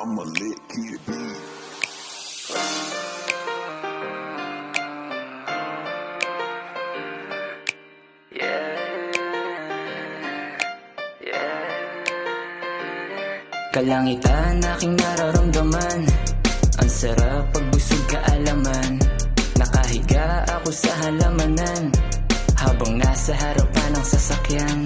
I'm a lit kid beat. Kalangitan aking nararamdaman, ang sarap pag busog kaalaman. Nakahiga ako sa halamanan, habang nasa harapan ng sasakyan.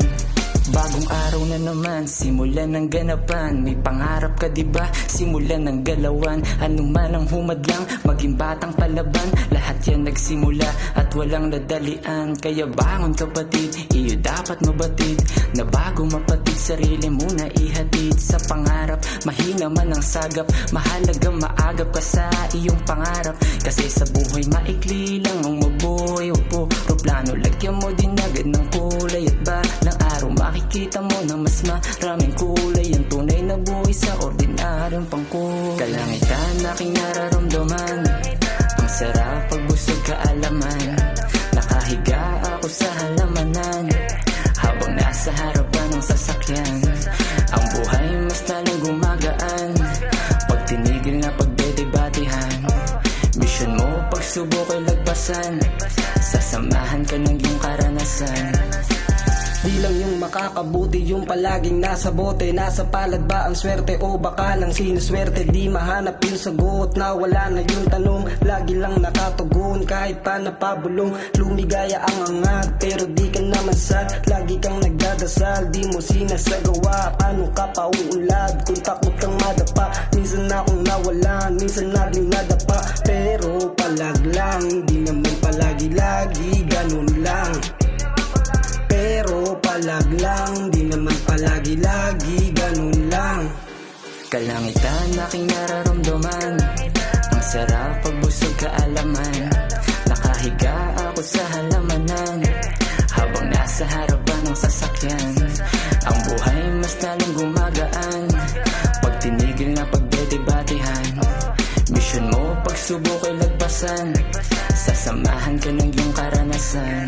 Bagong araw na naman, simulan ng ganapan. May pangarap ka diba, simulan ng galawan. Ano man ang humadlang, maging batang palaban. Lahat yan nagsimula at walang nadalian. Kaya bangon kapatid, iyo dapat mabatid, na bago mapatid sarili muna ihatid. Sa pangarap, mahina man ang sagap, mahalaga maagap ka sa iyong pangarap. Kasi sa buhay maikli lang ang mabuhay. Puro plano, lagyan mo din agad ng kulay. At balang araw makikita mo na mas maraming kulay. Ang tunay na buhay sa ordinaryong pangkulay. Kalangitan aking nararamdaman, ang sarap pag busog kaalaman. Nakahiga ako sa halamanan, habang nasa harapan ng sasakyan. Ang buhay mas lalong gumagaan pag tinigil na pagdedebatehan. Mission mo pagsubok ay lagpasan, sasamahan ka ng iyong karanasan. Di lang yung makakabuti, yung palaging nasa bote. Nasa palad ba ang swerte o baka lang sinuswerte? Di mahanap yung sagot, nawala na yung tanong. Lagi lang nakatugon kahit pa napabulong. Lumigaya ang angat pero di ka naman sad. Lagi kang nagdadasal, di mo sinasagawa. Paano ka pa uunlad kung takot kang madapa? Minsan akong nawalan, minsan na din nadapa. Pero palag lang, di naman palagi-lagi ganun lang. Pero palag lang, di naman palagi-lagi ganun lang. Kalangitan aking nararamdaman, ang sarap pag busog kaalaman. Nakahiga ako sa halamanan, habang nasa harapan ng sasakyan. Ang buhay mas lalong gumagaan pag tinigil na pagdedebatehan. Mission mo pagsubok ay lagpasan, sasamahan ka ng iyong karanasan.